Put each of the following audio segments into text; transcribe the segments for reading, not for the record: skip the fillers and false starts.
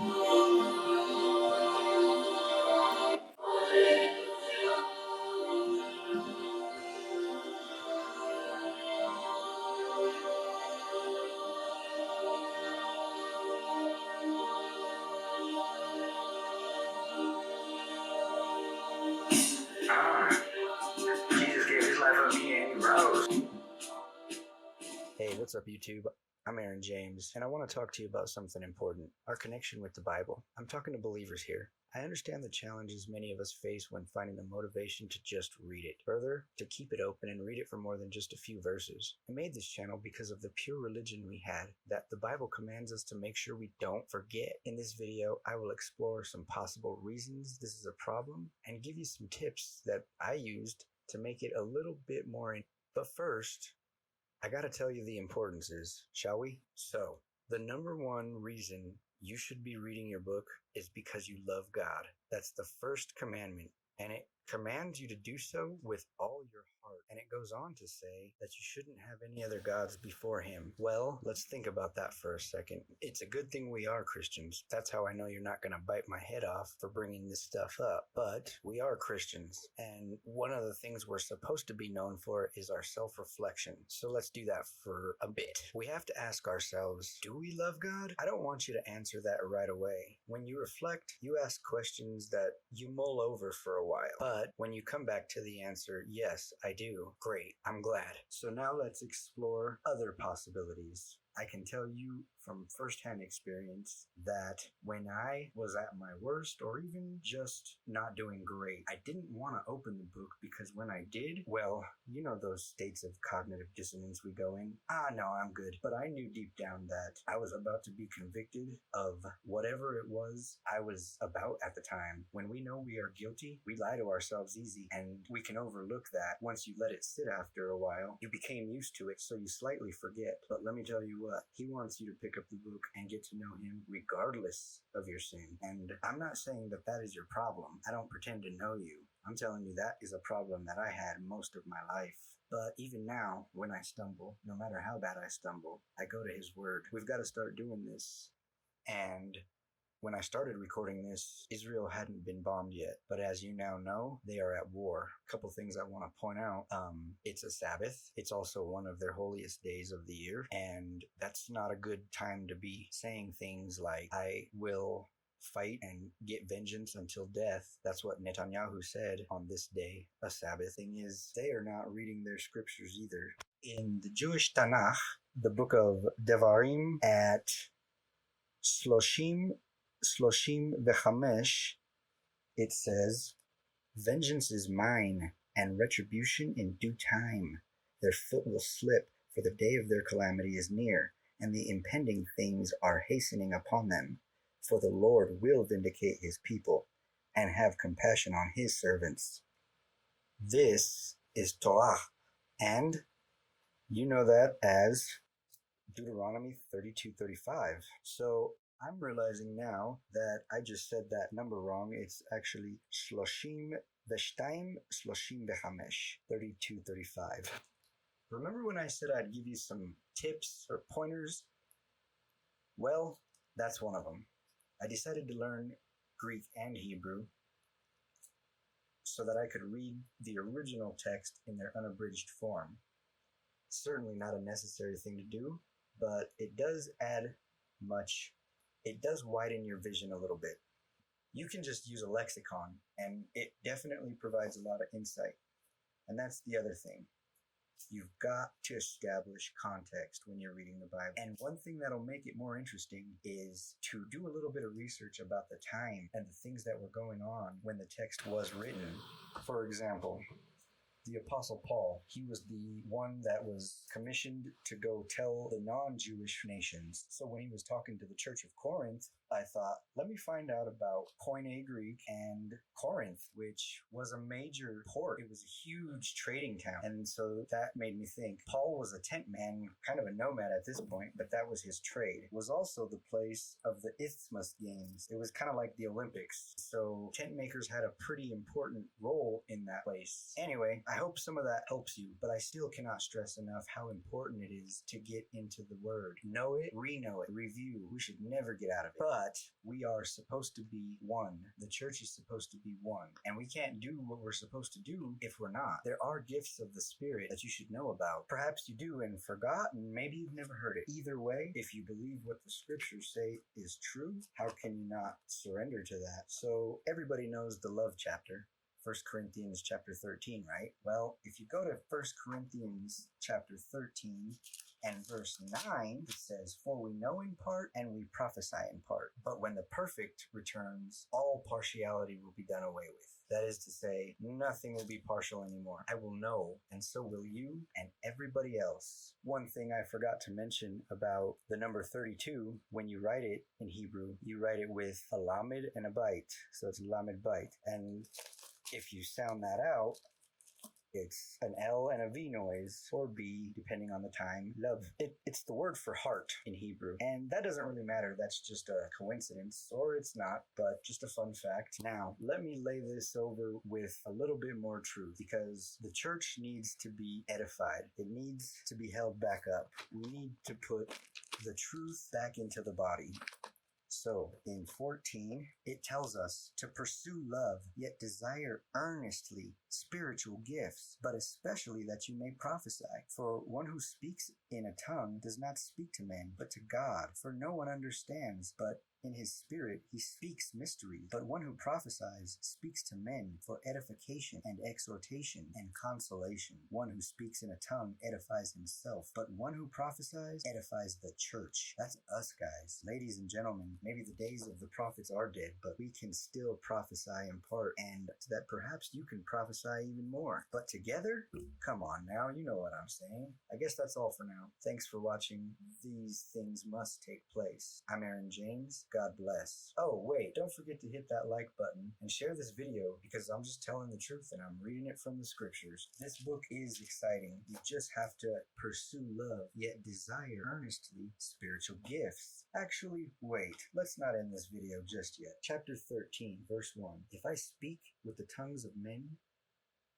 Jesus gave his life up me and he rose. Hey, what's up, YouTube? I'm James, and I want to talk to you about something important, our connection with the Bible. I'm talking to believers here. I understand the challenges many of us face when finding the motivation to just read it. Further, to keep it open and read it for more than just a few verses. I made this channel because of the pure religion we had, that the Bible commands us to make sure we don't forget. In this video, I will explore some possible reasons this is a problem, and give you some tips that I used to make it a little bit more But first, I gotta tell you the importances, shall we? So, the number one reason you should be reading your book is because you love God. That's the first commandment, and it commands you to do so with all your heart. And it goes on to say that you shouldn't have any other gods before him. Well, let's think about that for a second. It's a good thing we are Christians. That's how I know you're not going to bite my head off for bringing this stuff up. But we are Christians, and one of the things we're supposed to be known for is our self-reflection. So let's do that for a bit. We have to ask ourselves, do we love God? I don't want you to answer that right away. When you reflect, you ask questions that you mull over for a while. But when you come back to the answer, yes, I do, great, I'm glad. So now let's explore other possibilities. I can tell you from firsthand experience that when I was at my worst, or even just not doing great, I didn't want to open the book, because when I did, well, you know those states of cognitive dissonance we go in? No, I'm good. But I knew deep down that I was about to be convicted of whatever it was I was about at the time. When we know we are guilty, we lie to ourselves easy, and we can overlook that. Once you let it sit after a while, you became used to it, so you slightly forget. But let me tell you what, he wants you to pick up the book and get to know him regardless of your sin. And I'm not saying that that is your problem. I don't pretend to know you. I'm telling you that is a problem that I had most of my life. But even now, when I stumble, no matter how bad I stumble, I go to his word. We've got to start doing this. And when I started recording this, Israel hadn't been bombed yet, but as you now know, they are at war. A couple things I want to point out. It's a Sabbath. It's also one of their holiest days of the year, and that's not a good time to be saying things like, I will fight and get vengeance until death. That's what Netanyahu said on this day, a Sabbath. Thing is, they are not reading their scriptures either. In the Jewish Tanakh, the book of Devarim at Shloshim Vechamesh, it says, vengeance is mine, and retribution in due time. Their foot will slip, for the day of their calamity is near, and the impending things are hastening upon them. For the Lord will vindicate his people, and have compassion on his servants. This is Torah, and you know that as Deuteronomy 32:35. So I'm realizing now that I just said that number wrong. It's actually Shloshim Veshtaim Shloshim Vechamesh, 32:35. Remember when I said I'd give you some tips or pointers? Well, that's one of them. I decided to learn Greek and Hebrew so that I could read the original text in their unabridged form. Certainly not a necessary thing to do, but it does add much. It does widen your vision a little bit. You can just use a lexicon, and it definitely provides a lot of insight. And that's the other thing. You've got to establish context when you're reading the Bible. And one thing that'll make it more interesting is to do a little bit of research about the time and the things that were going on when the text was written. For example, the Apostle Paul, he was the one that was commissioned to go tell the non-Jewish nations. So when he was talking to the Church of Corinth, I thought, let me find out about Koine Greek and Corinth, which was a major port. It was a huge trading town. And so that made me think, Paul was a tent man, kind of a nomad at this point, but that was his trade. It was also the place of the Isthmus Games. It was kind of like the Olympics. So tent makers had a pretty important role in that place. Anyway, I hope some of that helps you, but I still cannot stress enough how important it is to get into the Word. Know it, re-know it, review. We should never get out of it. But but we are supposed to be one. The church is supposed to be one, and we can't do what we're supposed to do if we're not. There are gifts of the Spirit that you should know about. Perhaps you do and forgot, and maybe you've never heard it. Either way, if you believe what the scriptures say is true, how can you not surrender to that? So everybody knows the love chapter. 1 Corinthians chapter 13, right? Well, if you go to 1 Corinthians chapter 13 and verse 9, it says, "For we know in part and we prophesy in part. But when the perfect returns, all partiality will be done away with." That is to say, nothing will be partial anymore. I will know, and so will you and everybody else. One thing I forgot to mention about the number 32, when you write it in Hebrew, you write it with a lamed and a bite. So it's lamed bite. And if you sound that out, it's an L and a V noise, or B, depending on the time. Love. It's the word for heart in Hebrew. And that doesn't really matter. That's just a coincidence, or it's not, but just a fun fact. Now, let me lay this over with a little bit more truth, because the church needs to be edified. It needs to be held back up. We need to put the truth back into the body. So, in 14, it tells us to pursue love, yet desire earnestly spiritual gifts, but especially that you may prophesy. For one who speaks in a tongue does not speak to men, but to God. For no one understands, but in his spirit he speaks mysteries. But one who prophesies speaks to men for edification and exhortation and consolation. One who speaks in a tongue edifies himself, but one who prophesies edifies the church. That's us, guys. Ladies and gentlemen, maybe the days of the prophets are dead, but we can still prophesy in part, and that perhaps you can prophesy even more. But together? Come on now, you know what I'm saying. I guess that's all for now. Thanks for watching. These things must take place. I'm Aaron James. God bless. Oh, wait, don't forget to hit that like button and share this video, because I'm just telling the truth and I'm reading it from the scriptures. This book is exciting. You just have to pursue love, yet desire earnestly spiritual gifts. Actually, wait, let's not end this video just yet. Chapter 13, verse 1. If I speak with the tongues of men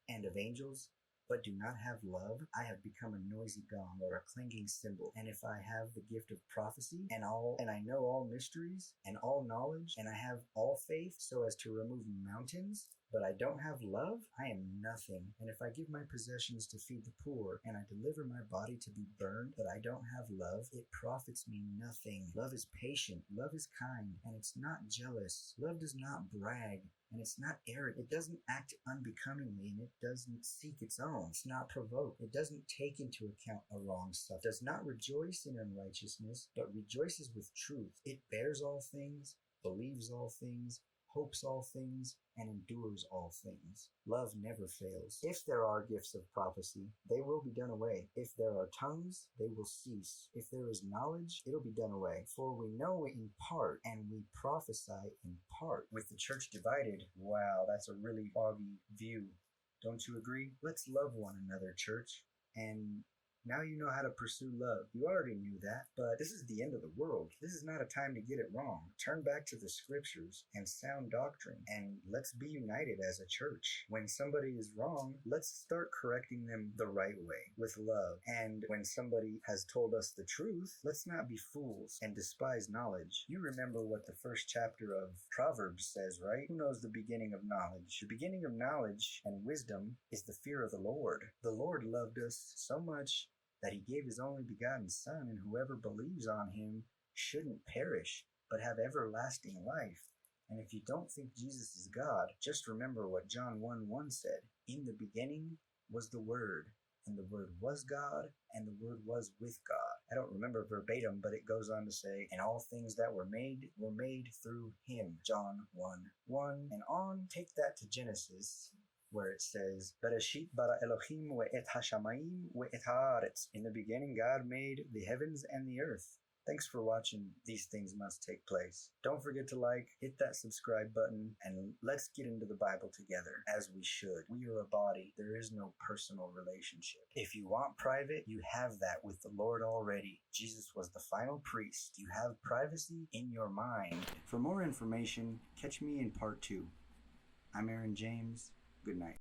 and of angels, but do not have love, I have become a noisy gong or a clanging cymbal. And if I have the gift of prophecy and I know all mysteries and all knowledge, and I have all faith so as to remove mountains, but I don't have love, I am nothing. And if I give my possessions to feed the poor, and I deliver my body to be burned, but I don't have love, it profits me nothing. Love is patient, love is kind, and it's not jealous. Love does not brag, and it's not arrogant. It doesn't act unbecomingly, and it doesn't seek its own. It's not provoked. It doesn't take into account a wrong stuff. Does not rejoice in unrighteousness, but rejoices with truth. It bears all things, believes all things, hopes all things, and endures all things. Love never fails. If there are gifts of prophecy, they will be done away. If there are tongues, they will cease. If there is knowledge, it'll be done away. For we know in part, and we prophesy in part. With the church divided, wow, that's a really foggy view. Don't you agree? Let's love one another, church. And now you know how to pursue love. You already knew that, but this is the end of the world. This is not a time to get it wrong. Turn back to the scriptures and sound doctrine, and let's be united as a church. When somebody is wrong, let's start correcting them the right way, with love. And when somebody has told us the truth, let's not be fools and despise knowledge. You remember what the first chapter of Proverbs says, right? Who knows the beginning of knowledge? The beginning of knowledge and wisdom is the fear of the Lord. The Lord loved us so much that he gave his only begotten Son, and whoever believes on him shouldn't perish, but have everlasting life. And if you don't think Jesus is God, just remember what John 1:1 said. In the beginning was the Word, and the Word was God, and the Word was with God. I don't remember verbatim, but it goes on to say, and all things that were made through him. John 1:1 and on. Take that to Genesis, where it says, Bereshit bara Elohim ve'et hashamayim ve'et haaretz. In the beginning, God made the heavens and the earth. Thanks for watching. These things must take place. Don't forget to like, hit that subscribe button, and let's get into the Bible together, as we should. We are a body. There is no personal relationship. If you want private, you have that with the Lord already. Jesus was the final priest. You have privacy in your mind. For more information, catch me in part 2. I'm Aaron James. Good night.